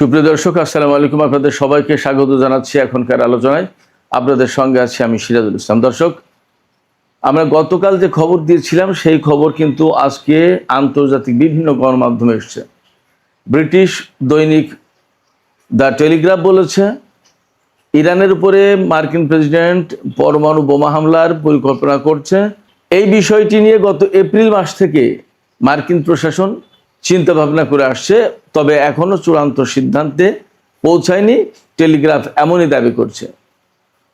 সুপ্রিয় দর্শক, আসসালামু আলাইকুম। আপনাদের সবাইকে স্বাগত জানাচ্ছি এখনকার আলোচনায়। আপনাদের সঙ্গে আছি আমি সিরাজুল ইসলাম। দর্শক, আমরা গতকাল যে খবর দিয়েছিলাম সেই খবর কিন্তু আজকে আন্তর্জাতিক বিভিন্ন গণমাধ্যমে এসছে। ব্রিটিশ দৈনিক দ্য টেলিগ্রাফ বলেছে, ইরানের উপরে মার্কিন প্রেসিডেন্ট পরমাণু বোমা হামলার পরিকল্পনা করছে। এই বিষয়টি নিয়ে গত এপ্রিল মাস থেকে মার্কিন প্রশাসন চিন্তা ভাবনা করে আসছে, তবে এখনো চূড়ান্ত সিদ্ধান্তে পৌঁছায়নি। টেলিগ্রাফ এমনই দাবি করছে।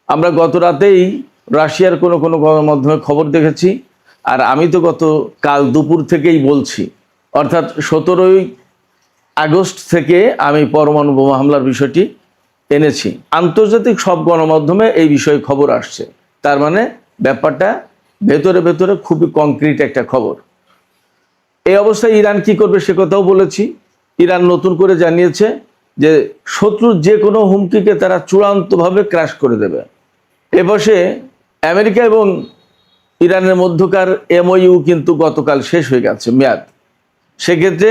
আমরা গত রাতেই রাশিয়ার কোনো কোনো গণমাধ্যমে খবর দেখেছি, আর আমি তো গত কাল দুপুর থেকেই বলছি, অর্থাৎ 17ই আগস্ট থেকে আমি পরমাণু বোমা হামলার বিষয়টি এনেছি। আন্তর্জাতিক সব গণমাধ্যমে এই বিষয়ে খবর আসছে, তার মানে ব্যাপারটা ভেতরে ভেতরে খুবই কংক্রিট একটা খবর। এই অবস্থায় ইরান কি করবে সে কথাও বলেছি। ইরান নতুন করে জানিয়েছে যে শত্রুর যে কোনো হুমকিকে তারা চূড়ান্তভাবে ক্র্যাশ করে দেবে। এ বসে আমেরিকা এবং ইরানের মধ্যকার MOU কিন্তু গতকাল শেষ হয়ে গেছে মেয়াদ। সেক্ষেত্রে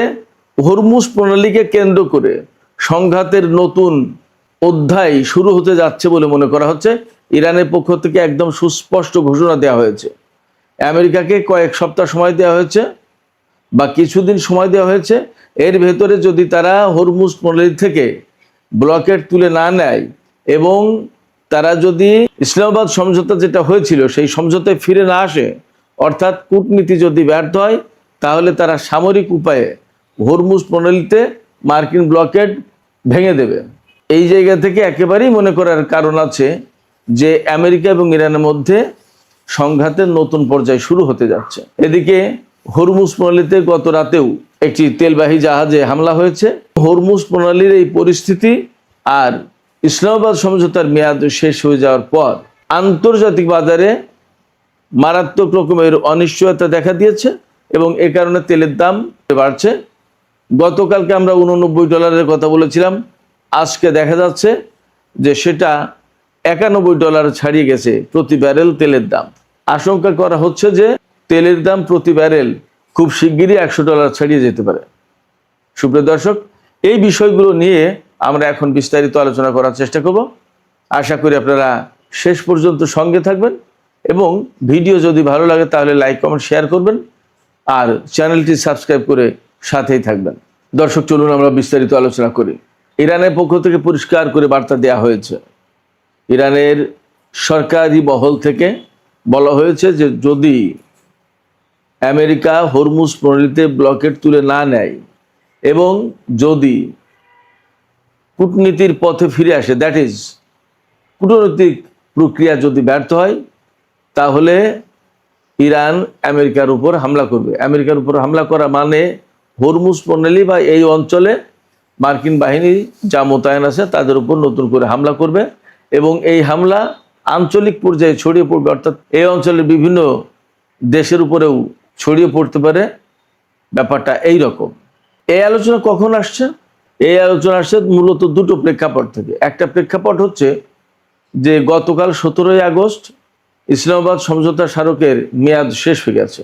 হরমুজ প্রণালীকে কেন্দ্র করে সংঘাতের নতুন অধ্যায় শুরু হতে যাচ্ছে বলে মনে করা হচ্ছে। ইরানের পক্ষ থেকে একদম সুস্পষ্ট ঘোষণা দেওয়া হয়েছে। আমেরিকাকে কয়েক সপ্তাহ সময় দেওয়া হয়েছে বা কিছুদিন সময় দেওয়া হয়েছে। এর ভেতরে যদি তারা হরমুজ প্রণালী থেকে ব্লকেট তুলে না নেয় এবং তারা যদি ইসলামাবাদ সমঝোতা যেটা হয়েছিল সেই সমঝোতায় ফিরে না আসে, অর্থাৎ কূটনীতি যদি ব্যর্থ হয়, তাহলে তারা সামরিক উপায়ে হরমুজ প্রণালীতে মার্কিন ব্লকেট ভেঙে দেবে। এই জায়গা থেকে একেবারেই মনে করার কারণ আছে যে আমেরিকা এবং ইরানের মধ্যে সংঘাতের নতুন পর্যায় শুরু হতে যাচ্ছে। এদিকে হরমুজ প্রণালীতে গত রাতেও একটি তেলবাহী জাহাজে হামলা হয়েছে। হরমুজ প্রণালীর এই পরিস্থিতি আর ইসলামাবাদ সমঝোতার মেয়াদ শেষ হয়ে যাওয়ার পর আন্তর্জাতিক বাজারে মারাত্মক রকমের অনিশ্চয়তা দেখা দিয়েছে এবং এ কারণে তেলের দাম বাড়ছে। গতকালকে আমরা $89 কথা বলেছিলাম, আজকে দেখা যাচ্ছে যে সেটা $91 ছাড়িয়ে গেছে প্রতি ব্যারেল তেলের দাম। আশঙ্কা করা হচ্ছে যে তেলের দাম প্রতি ব্যারেল খুব শিগগিরই $100 ছাড়িয়ে যেতে পারে। সুপ্রিয় দর্শক, এই বিষয়গুলো নিয়ে আমরা এখন বিস্তারিত আলোচনা করার চেষ্টা করব। আশা করি আপনারা শেষ পর্যন্ত সঙ্গে থাকবেন এবং ভিডিও যদি ভালো লাগে তাহলে লাইক কমেন্ট শেয়ার করবেন আর চ্যানেলটি সাবস্ক্রাইব করে সাথেই থাকবেন। দর্শক, চলুন আমরা বিস্তারিত আলোচনা করি। ইরানের পক্ষ থেকে পরিষ্কার করে বার্তা দেওয়া হয়েছে। ইরানের সরকারি মহল থেকে বলা হয়েছে যে যদি আমেরিকা হরমুজ প্রণালীতে ব্লকেট তুলে না নেয় এবং যদি কূটনীতির পথে ফিরে আসে, দ্যাট ইজ কূটনৈতিক প্রক্রিয়া যদি ব্যর্থ হয়, তাহলে ইরান আমেরিকার উপর হামলা করবে। আমেরিকার উপর হামলা করা মানে হরমুজ প্রণালী বা এই অঞ্চলে মার্কিন বাহিনী যা মোতায়েন আছে তাদের উপর নতুন করে হামলা করবে এবং এই হামলা আঞ্চলিক পর্যায়ে ছড়িয়ে পড়বে, অর্থাৎ এই অঞ্চলের বিভিন্ন দেশের উপরেও ছড়িয়ে পড়তে পারে। ব্যাপারটা এই রকম। এই আলোচনা কখন আসছে? এই আলোচনা আসছে মূলত দুটো প্রেক্ষাপট থেকে। একটা প্রেক্ষাপট হচ্ছে যে গতকাল 17ই আগস্ট ইসলামাবাদ সমঝোতা স্মারকের মেয়াদ শেষ হয়ে গেছে।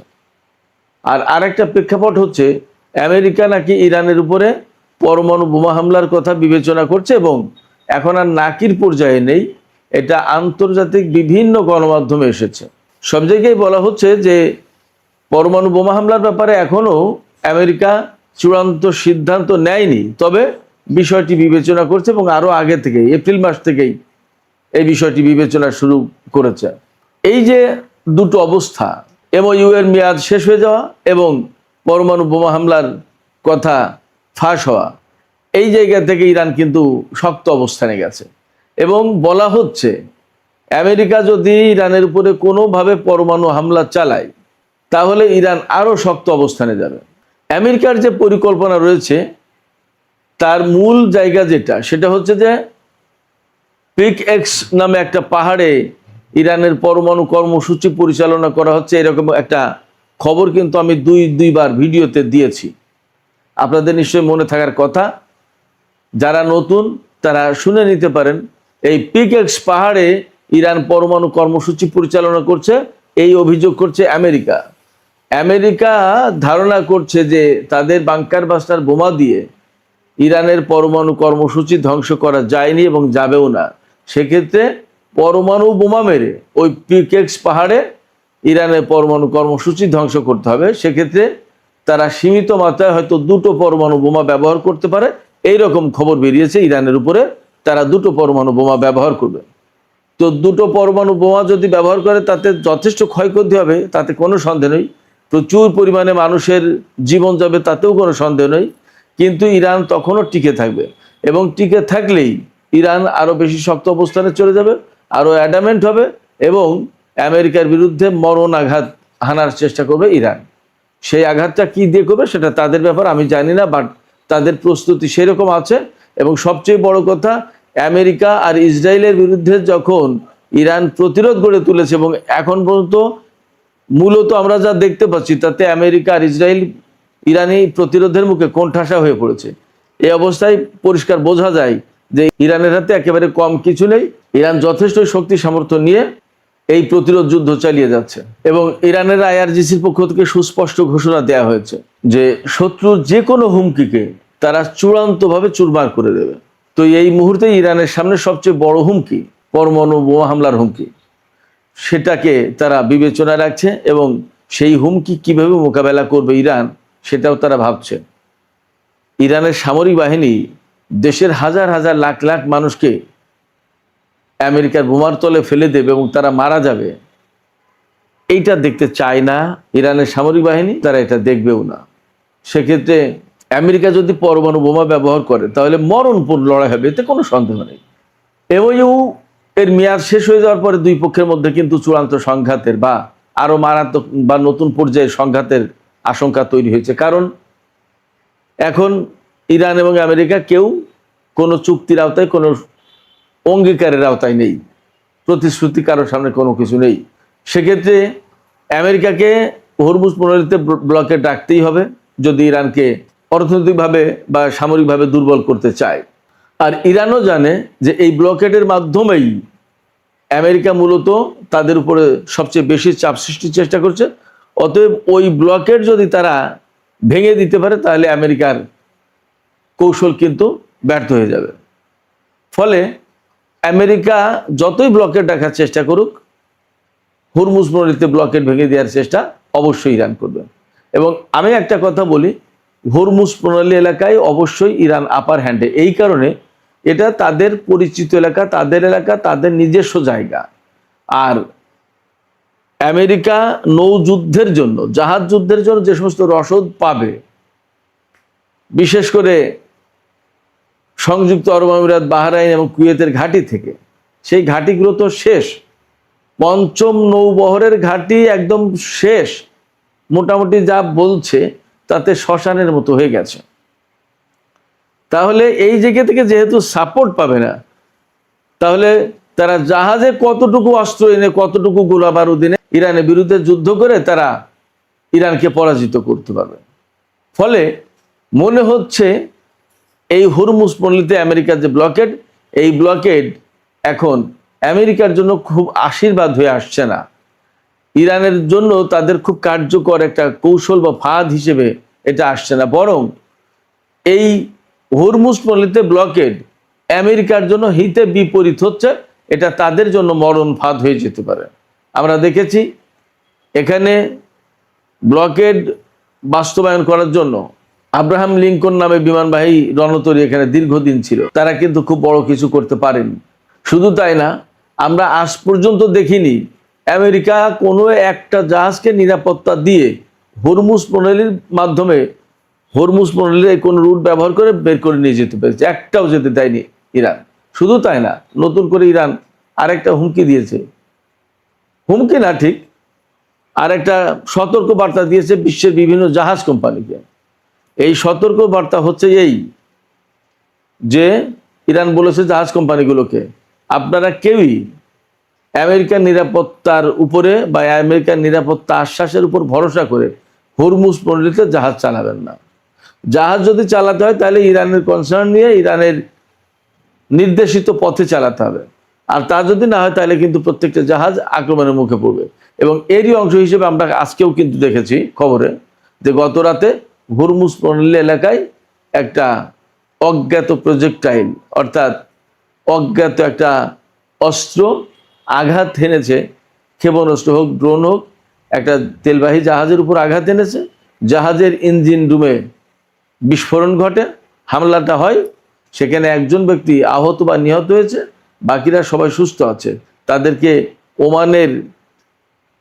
আর আরেকটা প্রেক্ষাপট হচ্ছে আমেরিকা নাকি ইরানের উপরে পরমাণু বোমা হামলার কথা বিবেচনা করছে এবং এখন আর নাকির পর্যায়ে নেই। এটা আন্তর্জাতিক বিভিন্ন গণমাধ্যমে এসেছে। সব জায়গায় বলা হচ্ছে যে পরমাণু বোমা হামলার ব্যাপারে এখনও আমেরিকা চূড়ান্ত সিদ্ধান্ত নেয়নি, তবে বিষয়টি বিবেচনা করছে এবং আরও আগে থেকেই এপ্রিল মাস থেকেই এই বিষয়টি বিবেচনা শুরু করেছে। এই যে দুটো অবস্থা, MOU এর মেয়াদ শেষ হয়ে যাওয়া এবং পরমাণু বোমা হামলার কথা ফাঁস হওয়া, এই জায়গা থেকে ইরান কিন্তু শক্ত অবস্থানে গেছে এবং বলা হচ্ছে আমেরিকা যদি ইরানের উপরে কোনোভাবে পরমাণু হামলা চালায় তাহলে ইরান আরও শক্ত অবস্থানে যাবে। আমেরিকার যে পরিকল্পনা রয়েছে তার মূল জায়গা যেটা, সেটা হচ্ছে যে পিকএক্স নামে একটা পাহাড়ে ইরানের পরমাণু কর্মসূচি পরিচালনা করা হচ্ছে, এরকম একটা খবর কিন্তু আমি দুইবার ভিডিওতে দিয়েছি। আপনাদের নিশ্চয়ই মনে থাকার কথা, যারা নতুন তারা শুনে নিতে পারেন। এই পিকএক্স পাহাড়ে ইরান পরমাণু কর্মসূচি পরিচালনা করছে, এই অভিযোগ করছে আমেরিকা। আমেরিকা ধারণা করছে যে তাদের বাংকার বাস্টার বোমা দিয়ে ইরানের পরমাণু কর্মসূচি ধ্বংস করা যায়নি এবং যাবেও না, সেক্ষেত্রে পরমাণু বোমা মেরে ওই পিকেক্স পাহাড়ে ইরানের পরমাণু কর্মসূচি ধ্বংস করতে হবে। সেক্ষেত্রে তারা সীমিত মাত্রায় হয়তো 2টো পরমাণু বোমা ব্যবহার করতে পারে, এইরকম খবর বেরিয়েছে। ইরানের উপরে তারা 2টো পরমাণু বোমা ব্যবহার করবে। তো 2টো পরমাণু বোমা যদি ব্যবহার করে তাতে যথেষ্ট ক্ষয়ক্ষতি হবে, তাতে কোনো সন্দেহ নেই। প্রচুর পরিমাণে মানুষের জীবন যাবে, তাতেও কোনো সন্দেহ নেই। কিন্তু ইরান তখনও টিকে থাকবে, এবং টিকে থাকলেই ইরান আরও বেশি শক্ত অবস্থানে চলে যাবে, আরও অ্যাডামেন্ট হবে, এবং আমেরিকার বিরুদ্ধে মরণ আঘাত হানার চেষ্টা করবে ইরান। সেই আঘাতটা কি দিয়ে করবে সেটা তাদের ব্যাপার, আমি জানি না, বাট তাদের প্রস্তুতি সেরকম আছে। এবং সবচেয়ে বড় কথা, আমেরিকা আর ইসরায়েলের বিরুদ্ধে যখন ইরান প্রতিরোধ গড়ে তুলেছে, এবং এখন পর্যন্ত মূলত আমরা যা দেখতে পাচ্ছি তাতে আমেরিকা আর ইসরায়েল ইরানি প্রতিরোধের মুখে কোণঠাসা হয়ে পড়েছে। এই অবস্থায় পরিষ্কার বোঝা যায় যে ইরানের হাতে একেবারে কম কিছু নেই। ইরান যথেষ্ট শক্তি সামর্থ্য নিয়ে এই প্রতিরোধ যুদ্ধ চালিয়ে যাচ্ছে, এবং ইরানের আইআরজিসির পক্ষ থেকে সুস্পষ্ট ঘোষণা দেওয়া হয়েছে যে শত্রুর যে কোনো হুমকিকে তারা চূড়ান্তভাবে চুরমার করে দেবে। তো এই মুহূর্তে ইরানের সামনে সবচেয়ে বড় হুমকি পরমাণু বোমা হামলার হুমকি, সেটাকে তারা বিবেচনায় রাখছে, এবং সেই হুমকি কিভাবে মোকাবেলা করবে ইরান সেটাও তারা ভাবছে। ইরানের সামরিক বাহিনী দেশের হাজার হাজার লাখ লাখ মানুষকে আমেরিকার বোমার তলে ফেলে দেবে এবং তারা মারা যাবে, এইটা দেখতে চায় না ইরানের সামরিক বাহিনী, তারা এটা দেখবেও না। সেক্ষেত্রে আমেরিকা যদি পরমাণু বোমা ব্যবহার করে তাহলে মরণপূর্ণ লড়াই হবে, এতে কোনো সন্দেহ নেই। এমওইউ এর মেয়াদ শেষ হয়ে যাওয়ার পরে দুই পক্ষের মধ্যে কিন্তু চূড়ান্ত সংঘাতের বা আরো মারাত্মক বা নতুন পর্যায়ের সংঘাতের আশঙ্কা তৈরি হয়েছে। কারণ এখন ইরান এবং আমেরিকা কেউ কোনো চুক্তির আওতায়, কোনো অঙ্গীকারের আওতায় নেই, প্রতিশ্রুতি কারোর সামনে কোনো কিছু নেই। সেক্ষেত্রে আমেরিকাকে হরমুজ প্রণালীতে ব্লকে ডাকতেই হবে যদি ইরানকে অর্থনৈতিকভাবে বা সামরিকভাবে দুর্বল করতে চায়। আর ইরানও জানে যে এই ব্লকেডের মাধ্যমেই আমেরিকা মূলত তাদের উপরে সবচেয়ে বেশি চাপ সৃষ্টির চেষ্টা করছে। অতএব ওই ব্লকেড যদি তারা ভেঙে দিতে পারে তাহলে আমেরিকার কৌশল কিন্তু ব্যর্থ হয়ে যাবে। ফলে আমেরিকা যতই ব্লকেড রাখার চেষ্টা করুক, হরমুজ প্রণালীতে ব্লকেড ভেঙে দেওয়ার চেষ্টা অবশ্যই ইরান করবে। এবং আমি একটা কথা বলি, হরমুজ প্রণালী এলাকায় অবশ্যই ইরান আপার হ্যান্ডে, এই কারণে এটা তাদের পরিচিত এলাকা, তাদের এলাকা, তাদের নিজস্ব জায়গা। আর আমেরিকা নৌযুদ্ধের জন্য, জাহাজ যুদ্ধের জন্য যে সমস্ত রসদ পাবে, বিশেষ করে সংযুক্ত আরব আমিরাত, বাহরাইন এবং কুয়েতের ঘাঁটি থেকে, সেই ঘাঁটিগুলো তো শেষ। পঞ্চম নৌবহরের ঘাঁটি একদম শেষ, মোটামুটি যা বলছে তাতে শ্মশানের মতো হয়ে গেছে। তাহলে এই জায়গা থেকে যেহেতু সাপোর্ট পাবে না, তাহলে তারা জাহাজে কতটুকু অস্ত্র এনে, কতটুকু গোলা বারুদ এনে ইরানের বিরুদ্ধে যুদ্ধ করে তারা ইরানকে পরাজিত করতে পারবে। ফলে মনে হচ্ছে এই হরমুজ প্রণালীতে আমেরিকার যে ব্লকেড, এই ব্লকেড এখন আমেরিকার জন্য খুব আশীর্বাদ হয়ে আসছে না, ইরানের জন্য তাদের খুব কার্যকর একটা কৌশল বা ফাঁদ হিসেবে এটা আসছে না, বরং এই হরমুজ প্রণালীতে ব্লকেড আমেরিকার জন্য হিতে বিপরীত হচ্ছে। এটা তাদের জন্য মরণ ফাঁদ হয়ে যেতে পারে। আমরা দেখেছি এখানে ব্লকেড বাস্তবায়ন করার জন্য আব্রাহাম লিঙ্কন নামে বিমানবাহী রণতরী এখানে দীর্ঘদিন ছিল, তারা কিন্তু খুব বড় কিছু করতে পারেনি। শুধু তাই না, আমরা আজ পর্যন্ত দেখিনি আমেরিকা কোনো একটা জাহাজকে নিরাপত্তা দিয়ে হরমুজ প্রণালীর মাধ্যমে, হরমুজ প্রণালীর কোনো রুট ব্যবহার করে বের করে নিয়ে যেতে পেরেছে, একটাও যেতে দেয়নি ইরান। শুধু তাই না, নতুন করে ইরান আরেকটা হুমকি দিয়েছে, হুমকি না ঠিক, আরেকটা সতর্ক বার্তা দিয়েছে বিশ্বের বিভিন্ন জাহাজ কোম্পানিকে। এই সতর্ক বার্তা হচ্ছে এই যে ইরান বলেছে জাহাজ কোম্পানিগুলোকে, আপনারা কেউই আমেরিকার নিরাপত্তার উপরে বা আমেরিকার নিরাপত্তা আশ্বাসের উপর ভরসা করে হরমুজ প্রণালীতে জাহাজ চালাবেন না। জাহাজ যদি চালাতে হয় তাহলে ইরানের কনসার্ন নিয়ে ইরানের নির্দেশিত পথে চালাতে হবে, আর তা যদি না হয় তাহলে কিন্তু প্রত্যেকটা জাহাজ আক্রমণের মুখে পড়বে। এবং এরই অংশ হিসেবে আমরা আজকেও কিন্তু দেখেছি খবরে যে গত রাতে হরমুজ প্রণালী এলাকায় একটা অজ্ঞাত প্রজেক্টাইল অর্থাৎ অজ্ঞাত একটা অস্ত্র আঘাত হেনেছে, ক্ষেপণাস্ত্র হোক, ড্রোন হোক, একটা তেলবাহী জাহাজের উপর আঘাত এনেছে। জাহাজের ইঞ্জিন রুমে বিস্ফোরণ ঘটে, হামলাটা হয়, সেখানে একজন ব্যক্তি আহত বা নিহত হয়েছে, বাকিরা সবাই সুস্থ আছে। তাদেরকে ওমানের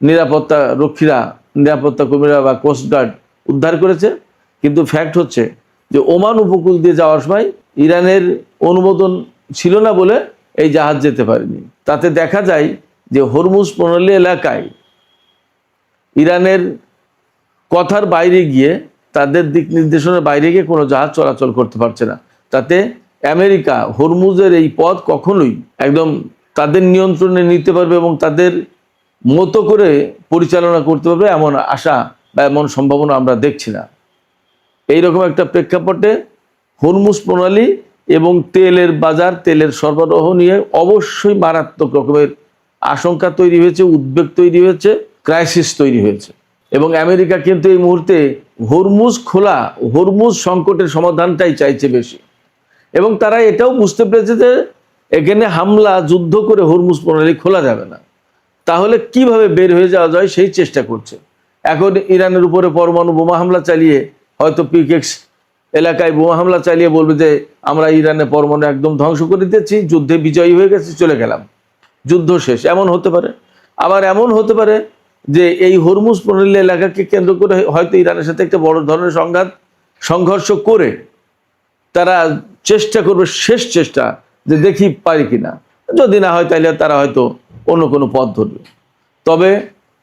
নিরাপত্তা রক্ষীরা, নিরাপত্তা কর্মীরা বা কোস্টগার্ড উদ্ধার করেছে। কিন্তু ফ্যাক্ট হচ্ছে যে ওমান উপকূল দিয়ে যাওয়ার সময় ইরানের অনুমোদন ছিল না বলে এই জাহাজ যেতে পারেনি। তাতে দেখা যায় যে হরমুজ প্রণালী এলাকায় ইরানের কথার বাইরে গিয়ে, তাদের দিক নির্দেশনার বাইরে গিয়ে কোনো জাহাজ চলাচল করতে পারছে না। তাতে আমেরিকা হরমুজের এই পথ কখনোই একদম তাদের নিয়ন্ত্রণে নিতে পারবে এবং তাদের মতো করে পরিচালনা করতে পারবে এমন আশা বা এমন সম্ভাবনা আমরা দেখছি না। এইরকম একটা প্রেক্ষাপটে হরমুজ প্রণালী এবং তেলের বাজার, তেলের সরবরাহ নিয়ে অবশ্যই মারাত্মক রকমের আশঙ্কা তৈরি হয়েছে, উদ্বেগ তৈরি হয়েছে, ক্রাইসিস তৈরি হয়েছে। এবং আমেরিকা কিন্তু এই মুহূর্তে হরমুজ খোলা, হরমুজ সংকটের সমাধানটাই চাইছে বেশি। এবং তারা এটাও বুঝতে পেরেছে যে এখানে হামলা, যুদ্ধ করে হরমুজ প্রণালী খোলা যাবে না, তাহলে কিভাবে বের হয়ে যাওয়া যায় সেই চেষ্টা করছে। এখন ইরানের উপরে পরমাণু বোমা হামলা চালিয়ে, হয়তো পিকেক্স এলাকায় বোমা হামলা চালিয়ে বলবে যে আমরা ইরানের পরমাণু একদম ধ্বংস করে দিচ্ছি, যুদ্ধে বিজয়ী হয়ে গেছি, চলে গেলাম, যুদ্ধ শেষ। এমন হতে পারে। আবার এমন হতে পারে যে এই হরমুজ প্রণালী এলাকাকে কেন্দ্র করে হয়তো ইরানের সাথে একটা বড় ধরনের সংঘর্ষ করে তারা চেষ্টা করবে, শেষ চেষ্টা, যে দেখি পারি কিনা। যদি না হয় তাহলে তারা হয়তো অন্য কোনো পথ ধরবে। তবে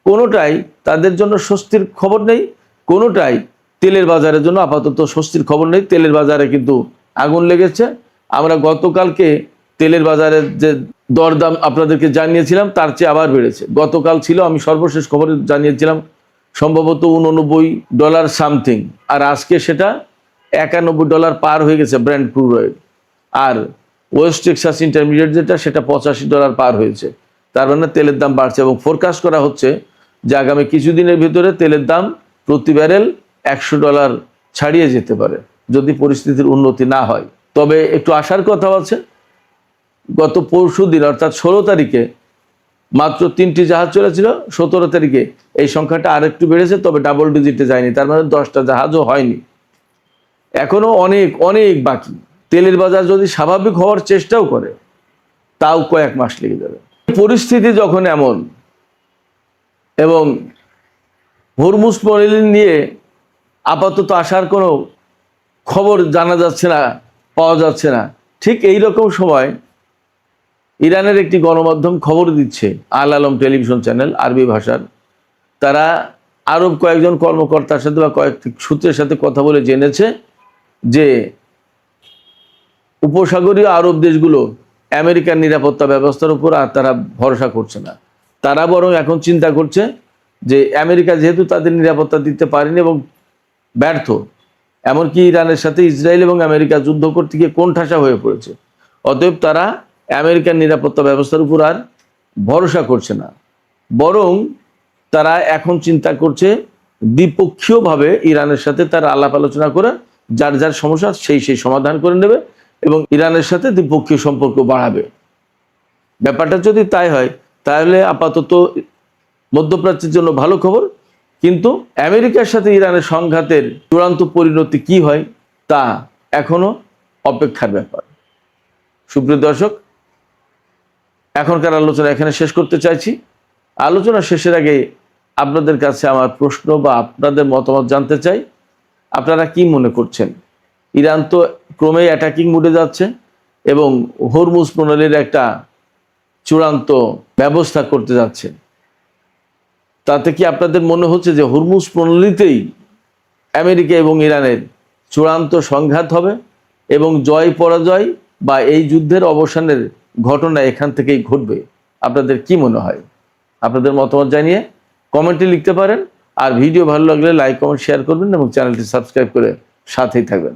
কোনোটাই তাদের জন্য স্বস্তির খবর নেই, কোনোটাই তেলের বাজারের জন্য আপাতত স্বস্তির খবর নেই। তেলের বাজারে কিন্তু আগুন লেগেছে। আমরা গতকালকে তেলের বাজারের যে দরদাম আপনাদেরকে জানিয়েছিলাম, তার চেয়ে আবার বেড়েছে। গতকাল ছিল, আমি সর্বশেষ খবরে জানিয়েছিলাম, সম্ভবত $89 সামথিং, আর আজকে সেটা $91 পার হয়ে গেছে ব্র্যান্ড ক্রুড অয়েল। আর ওয়েস্ট টেক্সাস ইন্টারমিডিয়েট যেটা, সেটা $85 পার হয়েছে। তার মানে তেলের দাম বাড়ছে এবং ফোরকাস্ট করা হচ্ছে যে আগামী কিছুদিনের ভিতরে তেলের দাম প্রতি ব্যারেল $100 ছাড়িয়ে যেতে পারে যদি পরিস্থিতির উন্নতি না হয়। তবে একটু আশার কথা আছে, গত পরশুদিন অর্থাৎ 16 তারিখে মাত্র 3টি জাহাজ চলেছিল, 17 তারিখে এই সংখ্যাটা আরেকটু বেড়েছে, তবে ডাবল ডিজিটে যায়নি। তার মানে 10টা জাহাজও হয়নি, এখনো অনেক অনেক বাকি। তেলের বাজার যদি স্বাভাবিক হওয়ার চেষ্টাও করে, তাও কয়েক মাস লেগে যাবে। পরিস্থিতি যখন এমন এবং হরমুজ প্রণালী নিয়ে আপাতত আসার কোনো খবর জানা যাচ্ছে না, পাওয়া যাচ্ছে না, ঠিক এই রকম সময় ইরানের একটি গণমাধ্যম খবর দিচ্ছে, আল আলম টেলিভিশন চ্যানেল, আরবি ভাষার। তারা আরব কয়েকজন কর্মকর্তার সাথে বা কয়েকটি সূত্রের সাথে কথা বলে জেনেছে যে উপসাগরীয় আরব দেশগুলো আমেরিকার নিরাপত্তা ব্যবস্থার উপর আর তারা ভরসা করছে না। তারা বরং এখন চিন্তা করছে যে আমেরিকা যেহেতু তাদের নিরাপত্তা দিতে পারেনি এবং ব্যর্থ, এমনকি ইরানের সাথে ইসরায়েল এবং আমেরিকা যুদ্ধ করতে গিয়ে কোণঠাসা হয়ে পড়েছে, অতএব তারা আমেরিকার নিরাপত্তা ব্যবস্থার উপর আর ভরসা করছে না। বরং তারা এখন চিন্তা করছে দ্বিপক্ষীয়ভাবে ইরানের সাথে তারা আলাপ আলোচনা করে যার যার সমস্যা সেই সমাধান করে নেবে এবং ইরানের সাথে দ্বিপক্ষীয় সম্পর্ক বাড়াবে। ব্যাপারটা যদি তাই হয়, তাহলে আপাতত মধ্যপ্রাচ্যের জন্য ভালো খবর। কিন্তু আমেরিকার সাথে ইরানের সংঘাতের চূড়ান্ত পরিণতি কি হয়, তা এখনো অপেক্ষার ব্যাপার। সুপ্রিয় দর্শক, এখনকার আলোচনা এখানে শেষ করতে চাইছি। আলোচনা শেষের আগে আপনাদের কাছে আমার প্রশ্ন বা আপনাদের মতামত জানতে চাই। আপনারা কি মনে করছেন? ইরান তো ক্রমেই অ্যাটাকিং মুডে যাচ্ছে এবং হরমুজ প্রণালীর একটা চূড়ান্ত ব্যবস্থা করতে যাচ্ছে। তাতে কি আপনাদের মনে হচ্ছে যে হরমুজ প্রণালীতেই আমেরিকা এবং ইরানের চূড়ান্ত সংঘাত হবে এবং জয় পরাজয় বা এই যুদ্ধের অবসানের ঘটনা এখান থেকেই ঘটবে? আপনাদের কি মনে হয়? আপনাদের মতামত জানিয়ে কমেন্টে লিখতে পারেন। আর ভিডিও ভালো লাগলে লাইক, কমেন্ট, শেয়ার করবেন এবং চ্যানেলটি সাবস্ক্রাইব করে সাথেই থাকবেন।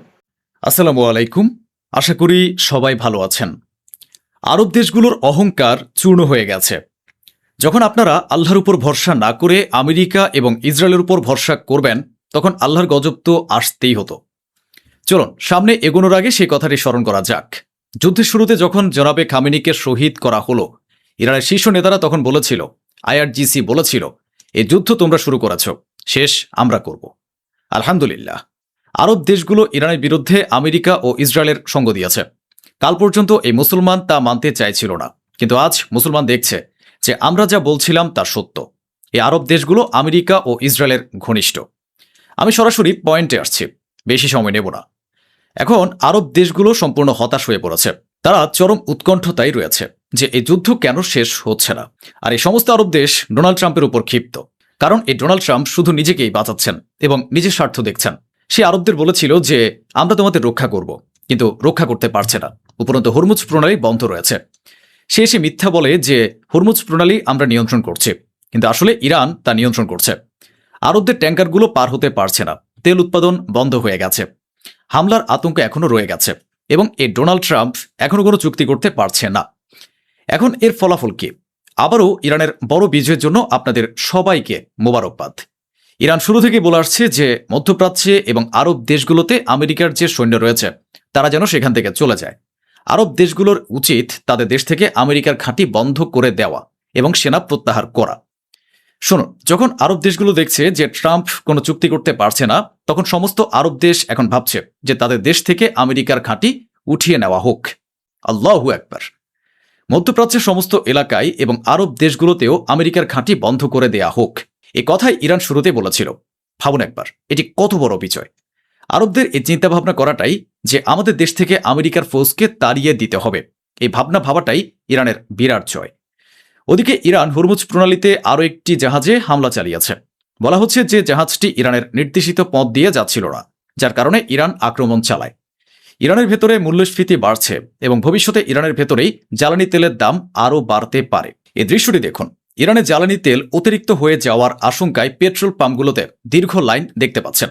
আসসালামু আলাইকুম, আশা করি সবাই ভালো আছেন। আরব দেশগুলোর অহংকার চূর্ণ হয়ে গেছে। যখন আপনারা আল্লাহর উপর ভরসা না করে আমেরিকা এবং ইসরায়েলের উপর ভরসা করবেন, তখন আল্লাহর গজব তো আসতেই হতো। চলুন সামনে এগোনোর আগে সেই কথাটি স্মরণ করা যাক। যুদ্ধের শুরুতে যখন জনাবে খামেনিকে শহীদ করা হলো, ইরানের শীর্ষ নেতারা তখন বলেছিল, IRGC বলেছিল, এই যুদ্ধ তোমরা শুরু করেছ, শেষ আমরা করব। আলহামদুলিল্লাহ, আরব দেশগুলো ইরানের বিরুদ্ধে আমেরিকা ও ইসরায়েলের সঙ্গ দিয়েছে। কাল পর্যন্ত এই মুসলমান তা মানতে চাইছিল না, কিন্তু আজ মুসলমান দেখছে যে আমরা যা বলছিলাম তা সত্য। এই আরব দেশগুলো আমেরিকা ও ইসরায়েলের ঘনিষ্ঠ। আমি সরাসরি পয়েন্টে আসছি, বেশি সময় নেব না। এখন আরব দেশগুলো সম্পূর্ণ হতাশ হয়ে পড়েছে। তারা চরম উৎকণ্ঠতায় রয়েছে যে এই যুদ্ধ কেন শেষ হচ্ছে না। আর এই সমস্ত আরব দেশ ডোনাল্ড ট্রাম্পের উপর ক্ষিপ্ত, কারণ এই ডোনাল্ড ট্রাম্প শুধু নিজেকেই বাঁচাচ্ছেন এবং নিজের স্বার্থ দেখছেন। সে আরবদের বলেছিল যে আমরা তোমাদের রক্ষা করব, কিন্তু রক্ষা করতে পারছে না। উপরন্তু হরমুজ প্রণালী বন্ধ রয়েছে। সে এসে মিথ্যা বলে যে হরমুজ প্রণালী আমরা নিয়ন্ত্রণ করছি, কিন্তু আসলে ইরান তা নিয়ন্ত্রণ করছে। আরবদের ট্যাঙ্কারগুলো পার হতে পারছে না, তেল উৎপাদন বন্ধ হয়ে গেছে, হামলার আতঙ্ক এখনো রয়ে গেছে এবং এই ডোনাল্ড ট্রাম্প এখনো কোনো চুক্তি করতে পারছে না। এখন এর ফলাফল কি? আবারও ইরানের বড় বিজয়ের জন্য আপনাদের সবাইকে মোবারকবাদ। ইরান শুরু থেকে বলে আসছে যে মধ্যপ্রাচ্যে এবং আরব দেশগুলোতে আমেরিকার যে সৈন্য রয়েছে তারা যেন সেখান থেকে চলে যায়। আরব দেশগুলোর উচিত তাদের দেশ থেকে আমেরিকার ঘাঁটি বন্ধ করে দেওয়া এবং সেনা প্রত্যাহার করা। শুনুন, যখন আরব দেশগুলো দেখছে যে ট্রাম্প কোনো চুক্তি করতে পারছে না, তখন সমস্ত আরব দেশ এখন ভাবছে যে তাদের দেশ থেকে আমেরিকার ঘাঁটি উঠিয়ে নেওয়া হোক। আল্লাহু আকবার। মধ্যপ্রাচ্যের সমস্ত এলাকায় এবং আরব দেশগুলোতেও আমেরিকার ঘাঁটি বন্ধ করে দেয়া হোক, এ কথাই ইরান শুরুতে বলেছিল। ভাবুন একবার, এটি কত বড় বিজয়। আরবদের এই চিন্তাভাবনা করাটাই যে আমাদের দেশ থেকে আমেরিকার ফৌজকে তাড়িয়ে দিতে হবে, এই ভাবনা ভাবাটাই ইরানের বিরাট জয়। ওদিকে ইরান হরমুজ প্রণালীতে আরও একটি জাহাজে হামলা চালিয়েছে। বলা হচ্ছে যে জাহাজটি ইরানের নির্দেশিত পথ দিয়ে যাচ্ছিল না, যার কারণে ইরান আক্রমণ চালায়। ইরানের ভেতরে মূল্যস্ফীতি বাড়ছে এবং ভবিষ্যতে ইরানের ভেতরেই জ্বালানি তেলের দাম আরও বাড়তে পারে। এই দৃশ্যটি দেখুন, ইরানে জ্বালানি তেল অতিরিক্ত হয়ে যাওয়ার আশঙ্কায় পেট্রোল পাম্পগুলোতে দীর্ঘ লাইন দেখতে পাচ্ছেন।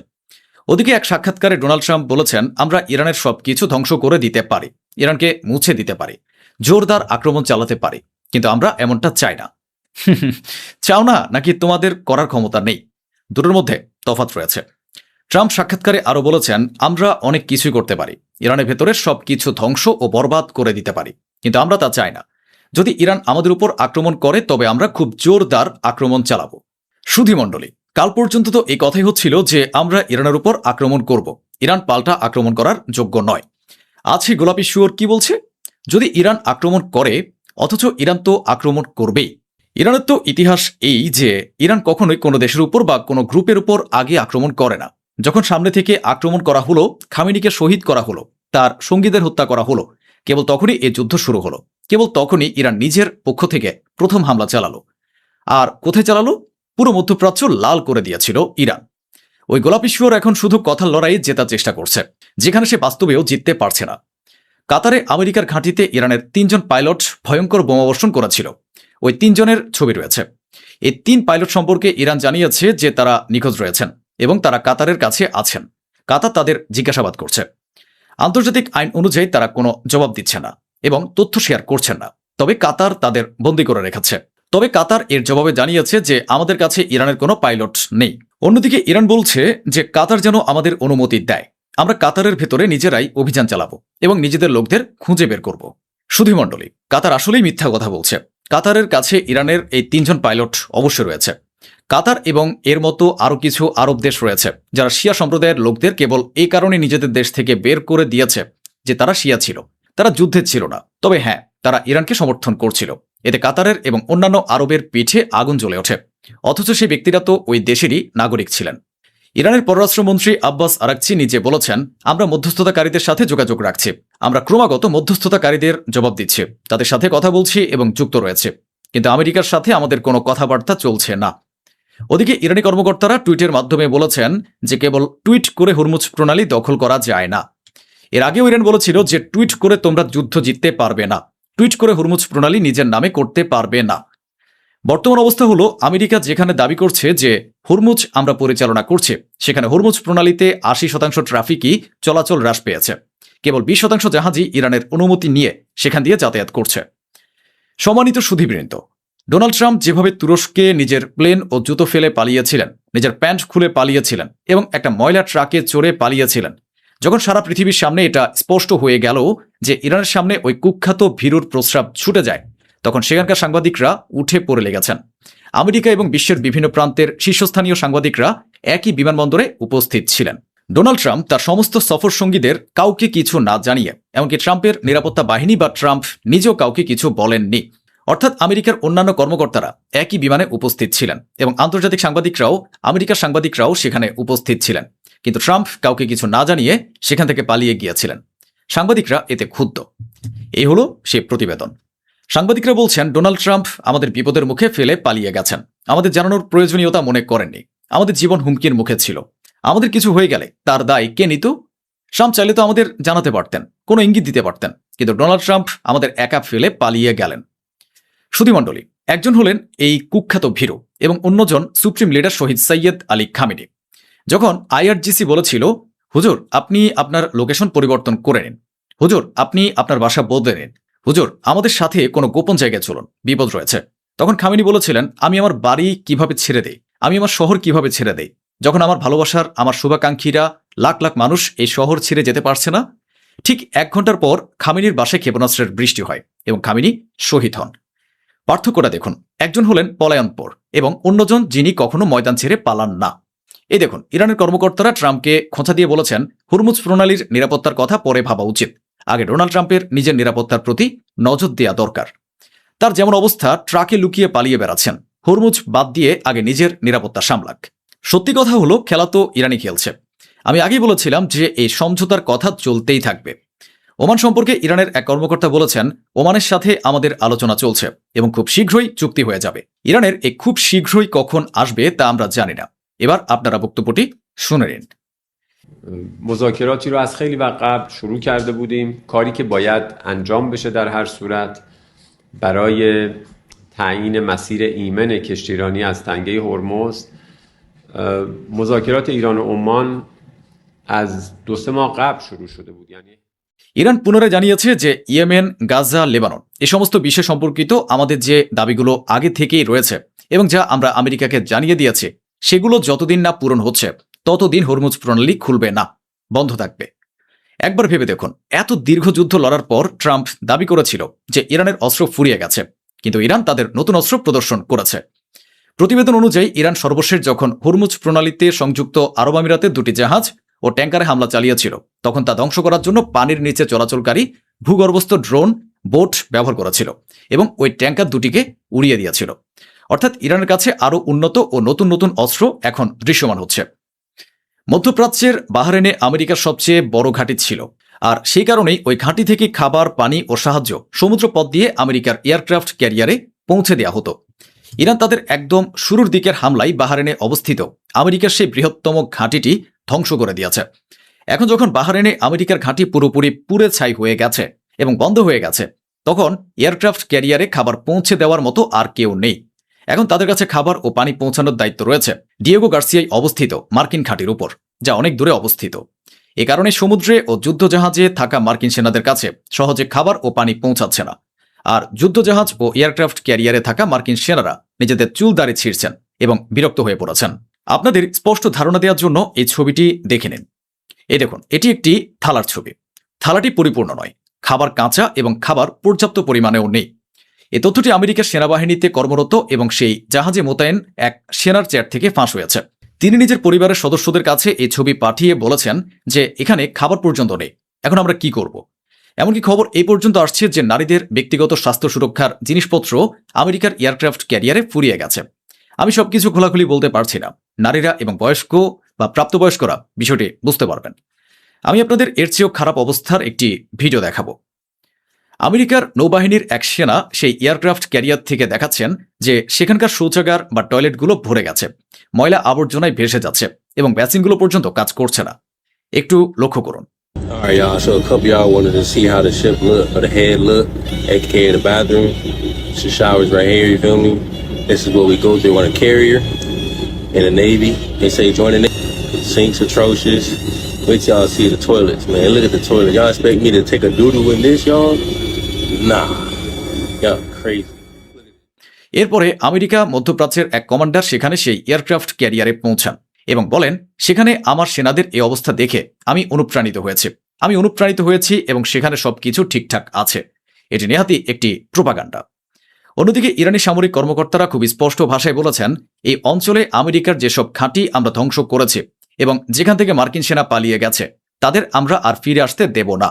ওদিকে এক সাক্ষাৎকারে ডোনাল্ড ট্রাম্প বলেছেন, আমরা ইরানের সবকিছু ধ্বংস করে দিতে পারি, ইরানকে মুছে দিতে পারি, জোরদার আক্রমণ চালাতে পারি, কিন্তু আমরা এমনটা চাই না। চাও না নাকি তোমাদের করার ক্ষমতা নেই? দুটোর মধ্যে তফাৎ রয়েছে। ট্রাম্প সাক্ষাৎকারে আরও বলেছেন, আমরা অনেক কিছুই করতে পারি, ইরানের ভেতরের সবকিছু ধ্বংস ও বরবাদ করে দিতে পারি, কিন্তু আমরা তা চাই না। যদি ইরান আমাদের উপর আক্রমণ করে তবে আমরা খুব জোরদার আক্রমণ চালাবো। সুধীমণ্ডলী, কাল পর্যন্ত তো এই কথাই হচ্ছিল যে আমরা ইরানের উপর আক্রমণ করব, ইরান পাল্টা আক্রমণ করার যোগ্য নয়। আছে গোলাপী শুয়োর কি বলছে? যদি ইরান আক্রমণ করে, অথচ ইরান তো আক্রমণ করবেই। ইরানের তো ইতিহাস এই যে ইরান কখনোই কোনো দেশের উপর বা কোনো গ্রুপের উপর আগে আক্রমণ করে না। যখন সামনে থেকে আক্রমণ করা হলো, খামেনিকে শহীদ করা হলো, তার সঙ্গীদের হত্যা করা হলো, কেবল তখনই এই যুদ্ধ শুরু হলো। কেবল তখনই ইরান নিজের পক্ষ থেকে প্রথম হামলা চালালো। আর কোথায় চালালো? পুরো মধ্যপ্রাচ্য লাল করে দিয়েছিল ইরান। ওই গোলাপী শুয়োর এখন শুধু কথার লড়াই জেতার চেষ্টা করছে, যেখানে সে বাস্তবেও জিততে পারছে না। কাতারে আমেরিকার ঘাঁটিতে ইরানের 3 জন পাইলট ভয়ঙ্কর বোমাবর্ষণ করেছিল। ওই 3 জনের ছবি রয়েছে। এই 3 পাইলট সম্পর্কে ইরান জানিয়েছে যে তারা নিখোঁজ রয়েছেন এবং তারা কাতারের কাছে আছেন। কাতার তাদের জিজ্ঞাসাবাদ করছে। আন্তর্জাতিক আইন অনুযায়ী তারা কোনো জবাব দিচ্ছে না এবং তথ্য শেয়ার করছেন না, তবে কাতার তাদের বন্দী করে রেখেছে। তবে কাতার এর জবাবে জানিয়েছে যে আমাদের কাছে ইরানের কোনো পাইলট নেই। অন্যদিকে ইরান বলছে যে কাতার যেন আমাদের অনুমতি দেয়, আমরা কাতারের ভেতরে নিজেরাই অভিযান চালাবো এবং নিজেদের লোকদের খুঁজে বের করব। সুধীমণ্ডলী, কাতার আসলেই মিথ্যা কথা বলছে। কাতারের কাছে ইরানের এই 3 জন পাইলট অবশ্যই রয়েছে। কাতার এবং এর মতো আরও কিছু আরব দেশ রয়েছে যারা শিয়া সম্প্রদায়ের লোকদের কেবল এই কারণে নিজেদের দেশ থেকে বের করে দিয়েছে যে তারা শিয়া ছিল, তারা যুদ্ধে ছিল না। তবে হ্যাঁ, তারা ইরানকে সমর্থন করছিল। এতে কাতারের এবং অন্যান্য আরবের পিঠে আগুন জ্বলে ওঠে, অথচ সেই ব্যক্তিরা তো ওই দেশেরই নাগরিক ছিলেন। ইরানের পররাষ্ট্রমন্ত্রী আব্বাস আরাকচি নিজে বলেছেন, আমরা মধ্যস্থতাকারীদের সাথে যোগাযোগ রাখছি, আমরা ক্রমাগত মধ্যস্থতাকারীদের জবাব দিচ্ছি, তাদের সাথে কথা বলছি এবং যুক্ত রয়েছে, কিন্তু আমেরিকার সাথে আমাদের কোনো কথাবার্তা চলছে না। ওদিকে ইরানি কর্মকর্তারা টুইটের মাধ্যমে বলেছেন যে কেবল টুইট করে হরমুজ প্রণালী দখল করা যায় না। এর আগেও ইরান বলেছিল যে টুইট করে তোমরা যুদ্ধ জিততে পারবে না, টুইট করে হরমুজ প্রণালী নিজের নামে করতে পারবে না। বর্তমান অবস্থা হলো, আমেরিকা যেখানে দাবি করছে যে হরমুজ আমরা পরিচালনা করছি, সেখানে হরমুজ প্রণালীতে 80% ট্রাফিকই চলাচল হ্রাস পেয়েছে। কেবল 20% জাহাজই ইরানের অনুমতি নিয়ে সেখান দিয়ে যাতায়াত করছে। সম্মানিত সুধীবৃন্দ, ডোনাল্ড ট্রাম্প যেভাবে তুরস্কে নিজের প্লেন ও জুতো ফেলে পালিয়েছিলেন, নিজের প্যান্ট খুলে পালিয়েছিলেন এবং একটা ময়লা ট্রাকে চড়ে পালিয়েছিলেন, যখন সারা পৃথিবীর সামনে এটা স্পষ্ট হয়ে গেল যে ইরানের সামনে ওই কুখ্যাত ভীরুর প্রস্রাব ছুটে যায়, তখন সেখানকার সাংবাদিকরা উঠে পড়ে লেগেছেন। আমেরিকা এবং বিশ্বের বিভিন্ন প্রান্তের শীর্ষস্থানীয় সাংবাদিকরা একই বিমানবন্দরে উপস্থিত ছিলেন। ডোনাল্ড ট্রাম্প তার সমস্ত সফর সঙ্গীদের কাউকে কিছু না জানিয়ে, এমনকি ট্রাম্পের নিরাপত্তা বাহিনী বা ট্রাম্প নিজেও কাউকে কিছু বলেননি। অর্থাৎ আমেরিকার অন্যান্য কর্মকর্তারা একই বিমানে উপস্থিত ছিলেন এবং আন্তর্জাতিক সাংবাদিকরাও, আমেরিকার সাংবাদিকরাও সেখানে উপস্থিত ছিলেন। কিন্তু ট্রাম্প কাউকে কিছু না জানিয়ে সেখান থেকে পালিয়ে গিয়েছিলেন। সাংবাদিকরা এতে ক্ষুব্ধ। এই হলো সে প্রতিবেদন। সাংবাদিকরা বলছেন, ডোনাল্ড ট্রাম্প আমাদের বিপদের মুখে ফেলে পালিয়ে গেছেন, আমাদের জানানোর প্রয়োজনীয়তা মনে করেননি, আমাদের জীবন হুমকির মুখে ছিল, আমাদের কিছু হয়ে গেলে তার দায় কে নিত? ট্রাম্প চাইলে তো আমাদের জানাতে পারতেন, কোনো ইঙ্গিত দিতে পারতেন, কিন্তু ডোনাল্ড ট্রাম্প আমাদের একা ফেলে পালিয়ে গেলেন। সুধীমণ্ডলী, একজন হলেন এই কুখ্যাত ভীরু এবং অন্যজন সুপ্রিম লিডার শহীদ সৈয়দ আলী খামেনি। যখন আইআরজিসি বলেছিল, হুজুর আপনি আপনার লোকেশন পরিবর্তন করে নিন, হুজুর আপনি আপনার বাসা বদলে নিন, হুজুর আমাদের সাথে কোনো গোপন জায়গায় চলুন, বিপদ রয়েছে, তখন খামেনি বলেছিলেন, আমি আমার বাড়ি কিভাবে ছেড়ে দেই, আমি আমার শহর কিভাবে ছেড়ে দেই, যখন আমার ভালোবাসার, আমার শুভাকাঙ্ক্ষীরা, লাখ লাখ মানুষ এই শহর ছেড়ে যেতে পারছে না। ঠিক 1 ঘন্টার পর খামেনির বাসায় ক্ষেপণাস্ত্রের বৃষ্টি হয় এবং খামেনি শহীদ হন। পার্থক্যটা দেখুন, একজন হলেন পলায়নপর এবং অন্যজন যিনি কখনো ময়দান ছেড়ে পালান না। এই দেখুন, ইরানের কর্মকর্তারা ট্রাম্পকে খোঁচা দিয়ে বলেছেন, হুরমুজ প্রণালীর নিরাপত্তার কথা পরে ভাবা উচিত, আগে ডোনাল্ড ট্রাম্পের নিজের নিরাপত্তার প্রতি নজর দেওয়া দরকার। তার যেমন অবস্থা, ট্রাকে লুকিয়ে পালিয়ে বেড়াচ্ছেন, হুরমুজ বাদ দিয়ে আগে নিজের নিরাপত্তা সামলাক। সত্যি কথা হলো, খেলা তো ইরানি খেলছে। আমি আগেই বলেছিলাম যে এই সমঝোতার কথা চলতেই থাকবে। ওমান সম্পর্কে ইরানের এক কর্মকর্তা বলেছেন, ওমানের সাথে আমাদের আলোচনা চলছে এবং খুব শীঘ্রই চুক্তি হয়ে যাবে। ইরানের এই খুব শীঘ্রই কখন আসবে তা আমরা জানি না। এবার আপনারা বক্তব্যটি শুনে নিন। مذاکراتی رو از خیلی وقت قبل شروع کرده بودیم، کاری که باید انجام بشه در هر صورت برای تعیین مسیر ایمن کشتیرانی از تنگه هرمز. مذاکرات ایران و عمان از 2-3 ماه قبل شروع شده بود. یعنی ইরান পুনরায় জানিয়েছে যে ইয়েমেন, গাজা, লেবানন এ সমস্ত বিষয় সম্পর্কিত আমাদের যে দাবিগুলো আগে থেকেই রয়েছে এবং যা আমরা আমেরিকাকে জানিয়ে দিয়েছি, সেগুলো যতদিন না পূরণ হচ্ছে ততদিন হরমুজ প্রণালী খুলবে না, বন্ধ থাকবে। একবার ভেবে দেখুন, এত দীর্ঘ যুদ্ধ লড়ার পর ট্রাম্প দাবি করেছিল যে ইরানের অস্ত্র ফুরিয়ে গেছে, কিন্তু ইরান তাদের নতুন অস্ত্র প্রদর্শন করেছে। প্রতিবেদন অনুযায়ী ইরান সর্বশেষ যখন হরমুজ প্রণালীতে সংযুক্ত আরব আমিরাতে 2টি জাহাজ ও ট্যাঙ্কারে হামলা চালিয়েছিল, তখন তা ধ্বংস করার জন্য পানির নিচে চলাচলকারী ভূগর্ভস্থ ড্রোন বোট ব্যবহার করেছিল এবং ওই ট্যাঙ্কার 2টিকে উড়িয়ে দিয়েছিল। অর্থাৎ ইরানের কাছে আরও উন্নত ও নতুন নতুন অস্ত্র এখন দৃশ্যমান হচ্ছে। মধ্যপ্রাচ্যের বাহরেনে আমেরিকার সবচেয়ে বড় ঘাঁটি ছিল, আর সেই কারণেই ওই ঘাঁটি থেকে খাবার, পানি ও সাহায্য সমুদ্রপথ দিয়ে আমেরিকার এয়ারক্রাফট ক্যারিয়ারে পৌঁছে দেওয়া হতো। ইরান তাদের একদম শুরুর দিকের হামলায় বাহরেনে অবস্থিত আমেরিকার সেই বৃহত্তম ঘাঁটিটি ধ্বংস করে দিয়েছে। এখন যখন বাহরেনে আমেরিকার ঘাঁটি পুরোপুরি পুড়ে ছাই হয়ে গেছে এবং বন্ধ হয়ে গেছে, তখন এয়ারক্রাফট ক্যারিয়ারে খাবার পৌঁছে দেওয়ার মতো আর কেউ নেই। এখন তাদের কাছে খাবার ও পানি পৌঁছানোর দায়িত্ব রয়েছে ডিয়েগো গার্সিয়ায় অবস্থিত মার্কিন ঘাঁটির উপর, যা অনেক দূরে অবস্থিত। এ কারণে সমুদ্রে ও যুদ্ধজাহাজে থাকা মার্কিন সেনাদের কাছে সহজে খাবার ও পানি পৌঁছাচ্ছে না, আর যুদ্ধজাহাজ ও এয়ারক্রাফট ক্যারিয়ারে থাকা মার্কিন সেনারা নিজেদের চুল দাড়ি ছিঁড়ছেন এবং বিরক্ত হয়ে পড়েছেন। আপনাদের স্পষ্ট ধারণা দেওয়ার জন্য এই ছবিটি দেখে নিন। এই দেখুন, এটি একটি থালার ছবি। থালাটি পরিপূর্ণ নয়, খাবার কাঁচা এবং খাবার পর্যাপ্ত পরিমাণেও নেই। এই তথ্যটি আমেরিকার সেনাবাহিনীতে কর্মরত এবং সেই জাহাজে মোতায়েন এক সেনার চ্যাট থেকে ফাঁস হয়েছে। তিনি নিজের পরিবারের সদস্যদের কাছে এই ছবি পাঠিয়ে বলেছেন যে এখানে খাবার পর্যন্ত নেই, এখন আমরা কি করব। এমনকি খবর এই পর্যন্ত আসছে যে নারীদের ব্যক্তিগত স্বাস্থ্য সুরক্ষার জিনিসপত্র আমেরিকার এয়ারক্রাফট ক্যারিয়ারে ফুরিয়ে গেছে। আমি সবকিছু খোলাখুলি বলতে পারছি না, নারীরা এবং বয়স্ক বা প্রাপ্তবয়স্করা বিষয়টি বুঝতে পারবেন। আমি আপনাদের এর চেয়েও খারাপ অবস্থার একটি ভিডিও দেখাবো। আমেরিকার নৌবাহিনীর এক সেনা সেই এয়ারক্রাফট ক্যারিয়ার থেকে দেখাচ্ছেন যে সেখানকার শৌচাগার বা টয়লেটগুলো ভরে গেছে, ময়লা আবর্জনায় ভেসে যাচ্ছে এবং বেসিনগুলো পর্যন্ত কাজ করছে না। একটু লক্ষ্য করুন। All right, y'all. So a couple of y'all wanted to see how the ship look, or the head look, aka the bathroom. The shower's right here, you feel me? This is what we go through on a carrier. In the Navy, they say join the Navy. Sinks atrocious. Wait till y'all see the toilets, man. Look at the toilet. Y'all expect me to take a doodle in this, y'all? Nah. Y'all crazy. এরপরে America মধ্যপ্রাচ্যের এক commander সেখানে সেই aircraft ক্যারিয়ারে পৌঁছান এবং বলেন, সেখানে আমার সেনাদের এই অবস্থা দেখে আমি অনুপ্রাণিত হয়েছি এবং সেখানে সবকিছু ঠিকঠাক আছে। এটি নেহাতি একটি প্রোপাগান্ডা। অন্যদিকে ইরানি সামরিক কর্মকর্তারা খুব স্পষ্ট ভাষায় বলেছেন, এই অঞ্চলে আমেরিকার যেসব ঘাঁটি আমরা ধ্বংস করেছি এবং যেখান থেকে মার্কিন সেনা পালিয়ে গেছে তাদের আমরা আর ফিরে আসতে দেব না।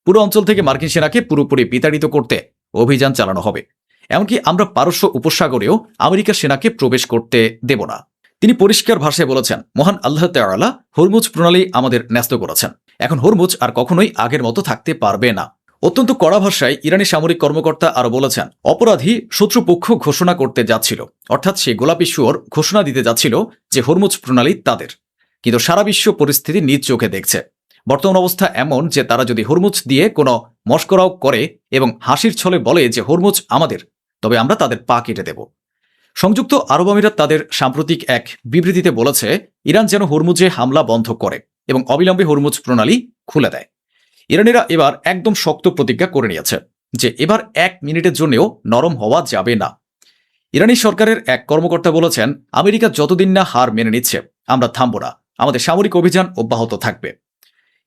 পুরো অঞ্চল থেকে মার্কিন সেনাকে পুরোপুরি বিতাড়িত করতে অভিযান চালানো হবে। এমনকি আমরা পারস্য উপসাগরেও আমেরিকার সেনাকে প্রবেশ করতে দেব না। তিনি পরিষ্কার ভাষায় বলেছেন, মহান আল্লাহ তাআলা হরমুজ প্রণালী আমাদের ন্যস্ত করেছেন। এখন হরমুজ আর কখনোই আগের মতো থাকতে পারবে না। অত্যন্ত কড়া ভাষায় ইরানি সামরিক কর্মকর্তা আরো বলেছেন, অপরাধী শত্রুপক্ষ ঘোষণা করতে যাচ্ছিল, অর্থাৎ সে গোলাপী শুয়োর ঘোষণা দিতে যাচ্ছিল যে হরমুজ প্রণালী তাদের। কিন্তু সারা বিশ্ব পরিস্থিতি নিজ চোখে দেখছে। বর্তমান অবস্থা এমন যে তারা যদি হরমুজ দিয়ে কোনো মশকরাও করে এবং হাসির ছলে বলে যে হরমুজ আমাদের, তবে আমরা তাদের পা কেটে দেব। সংযুক্ত আরব আমিরাত তাদের সাম্প্রতিক এক বিবৃতিতে বলেছে, ইরান যেন হরমুজে হামলা বন্ধ করে এবং অবিলম্বে হরমুজ প্রণালী খুলে দেয়। ইরানিরা এবার একদম শক্ত প্রতিজ্ঞা করে নিয়েছে যে এবার 1 মিনিটের জন্যও নরম হওয়া যাবে না। ইরানি সরকারের এক কর্মকর্তা বলেছেন, আমেরিকা যতদিন না হার মেনে নিচ্ছে আমরা থামব না, আমাদের সামরিক অভিযান অব্যাহত থাকবে।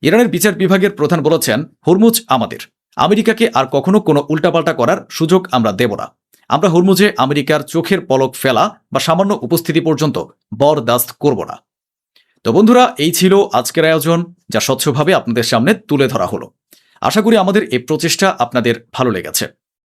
ইরানের বিচার বিভাগের প্রধান বলেছেন, হরমুজ আমাদের, আমেরিকাকে আর কখনো কোনো উল্টাপাল্টা করার সুযোগ আমরা দেব না। আমরা হরমুজে আমেরিকার চোখের পলক ফেলা বা সামান্য উপস্থিতি পর্যন্ত বরদাস্ত করব না। তো বন্ধুরা, এই ছিল আজকের আয়োজন, যা স্বচ্ছভাবে আপনাদের সামনে তুলে ধরা হলো। আশা করি আমাদের এই প্রচেষ্টা আপনাদের ভালো লেগেছে।